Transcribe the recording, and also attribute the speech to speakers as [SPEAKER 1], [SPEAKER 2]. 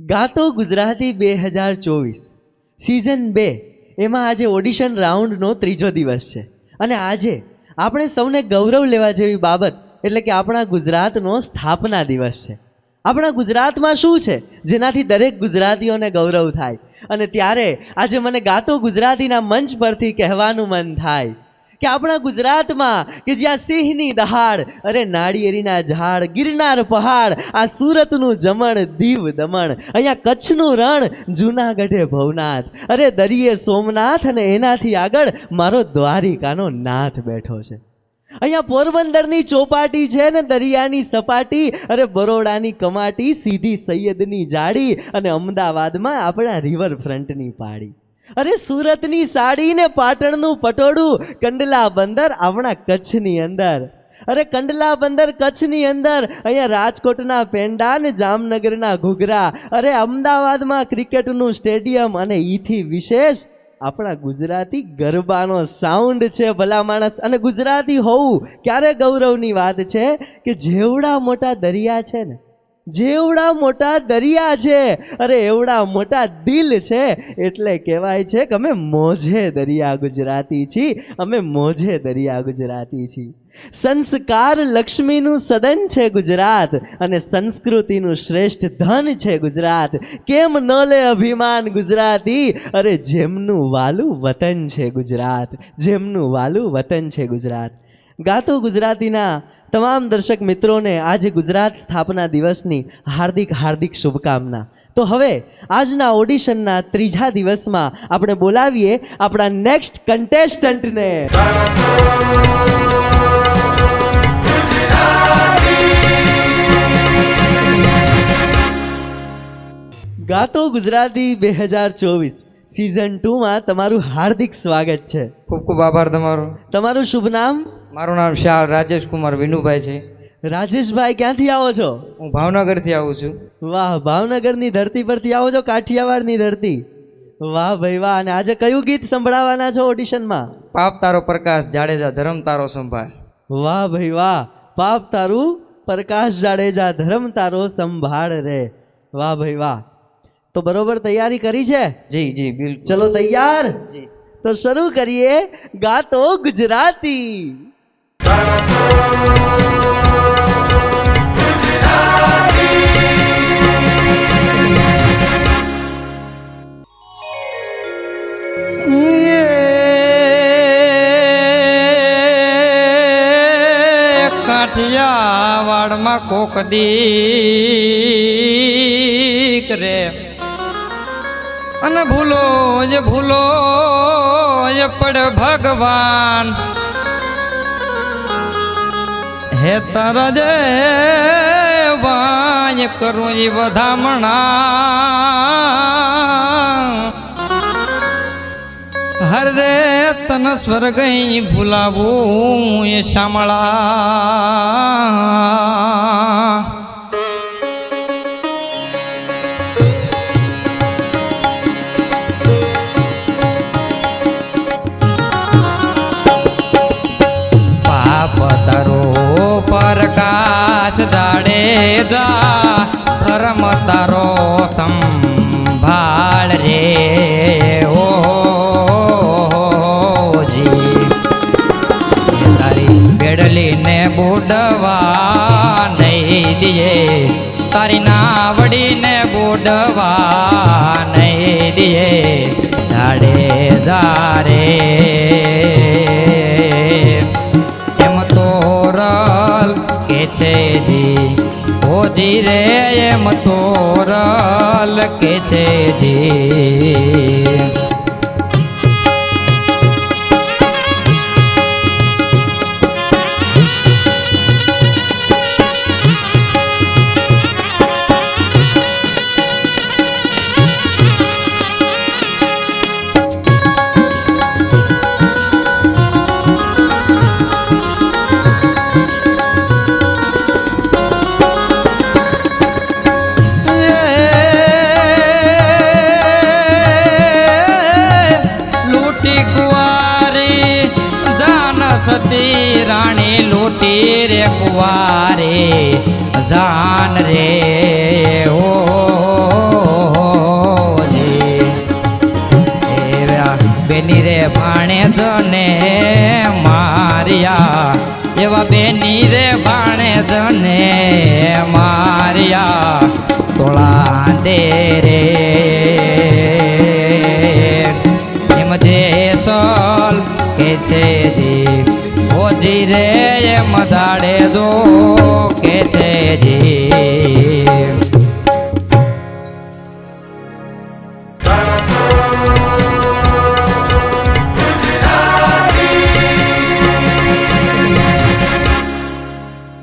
[SPEAKER 1] ગાતો Gujarati 2024 season 2 એમાં આજે audition રાઉન્ડનો ત્રીજો દિવસ છે અને આજે આપણે સૌને ગૌરવ લેવા જેવી બાબત એટલે કે આપણા ગુજરાતનો સ્થાપના દિવસ છે. આપણા ગુજરાતમાં શું છે જેનાથી દરેક ગુજરાતીઓને ગૌરવ થાય અને ત્યારે આજે મને ગાતો ગુજરાતીના મંચ પરથી કહેવાનું મન થાય કે આપણા ગુજરાતમાં કે જ્યાં સિંહની દહાડ, અરે નાળિયેરીના ઝાડ, ગિરનાર પહાડ, આ સુરતનું જમણ, દીવ દમણ, અહીંયા કચ્છનું રણ, જૂનાગઢે ભવનાથ, અરે દરિયે સોમનાથ અને એનાથી આગળ મારો દ્વારિકાનો નાથ બેઠો છે. અહીંયા પોરબંદરની ચોપાટી છે ને દરિયાની સપાટી, અરે બરોડાની કમાટી, સીધી સૈયદની જાળી અને અમદાવાદમાં આપણા રિવરફ્રન્ટની પાડી. અરે સુરતની સાડી ને પાટણનું પટોળું, કંડલા બંદર આપણા કચ્છની અંદર, અરે કંડલા બંદર કચ્છની અંદર, અહીંયા રાજકોટના પેંડા ને જામનગરના ઘૂઘરા, અરે અમદાવાદમાં ક્રિકેટનું સ્ટેડિયમ અને ઈથી વિશેષ આપણા ગુજરાતી ગરબાનો સાઉન્ડ છે ભલા માણસ. અને ગુજરાતી હોવું ક્યારે ગૌરવની વાત છે કે જેવડા મોટા દરિયા છે ને, જેવડા મોટા દરિયા છે, અરે એવડા મોટા દિલ છે, એટલે કહેવાય છે કે અમે મોજે દરિયા ગુજરાતી છીએ, અમે મોજે દરિયા ગુજરાતી છીએ. સંસ્કાર લક્ષ્મીનું સદન છે ગુજરાત અને સંસ્કૃતિનું શ્રેષ્ઠ ધન છે ગુજરાત. કેમ ન લે અભિમાન ગુજરાતી, અરે જેમનું વાલું વતન છે ગુજરાત, જેમનું વાલું વતન છે ગુજરાત. ગાતો ગુજરાતીના તમામ દર્શક મિત્રોને આજે ગુજરાત સ્થાપના દિવસની હાર્દિક હાર્દિક શુભકામના. તો હવે આજના ઓડિશનના ત્રીજા દિવસમાં આપણે બોલાવીએ આપણા નેક્સ્ટ કન્ટેસ્ટન્ટને. ગાતો ગુજરાતી 2024 સિઝન 2માં તમારું હાર્દિક સ્વાગત છે.
[SPEAKER 2] ખૂબ ખૂબ આભાર તમારો.
[SPEAKER 1] તમારું શુભ નામ?
[SPEAKER 2] મારું નામ શાહ રાજેશ કુમાર વિનુભાઈ છે.
[SPEAKER 1] રાજેશભાઈ, ક્યાંથી આવો છો?
[SPEAKER 2] હું ભાવનગરથી આવું છું.
[SPEAKER 1] વાહ, ભાવનગરની ધરતી પરથી આવો છો, કાઠિયાવાડની ધરતી. વાહ ભાઈ વાહ. અને આજે કયું ગીત સંભળાવવાના છો ઓડિશનમાં?
[SPEAKER 2] પાપ તારો પ્રકાશ જાડેજા ધર્મ તારો સંભાળ.
[SPEAKER 1] વાહ ભાઈ વાહ. પાપ તારું પ્રકાશ જાડેજા ધર્મ તારો સંભાળ રે. વાહ ભાઈ વાહ. તો બરોબર તૈયારી કરી છે?
[SPEAKER 2] જી જી બિલકુલ.
[SPEAKER 1] ચલો તૈયાર?
[SPEAKER 2] જી.
[SPEAKER 1] તો શરૂ કરીએ ગાતો ગુજરાતી.
[SPEAKER 2] કાઠિયાવાડમાં કોક દીક રે અને ભૂલો જ પડ ભગવાન હે તારા જે વાય કરું એ વધામણા હરે તન સ્વર્ગ ભૂલાવું એ શામળા. પાપ તારો પ્રકાશ જાડેજા ધર્મ તારો સંભાળ રે. ઓ બેડલીને બોડવા નહીં દિયે, તારી નાવડીને બોડવા નહીં દિયે જાડેજા રે. એમ તોરલ કે છે જી ઓજી રે, એમ તોરલ કે છે જી. એવા બેની રે ભાણે જને માર્યા તોળા દે રે એમ જે સોલ કે છે જી ઓજી રે એમ દાડે દો કે છે જી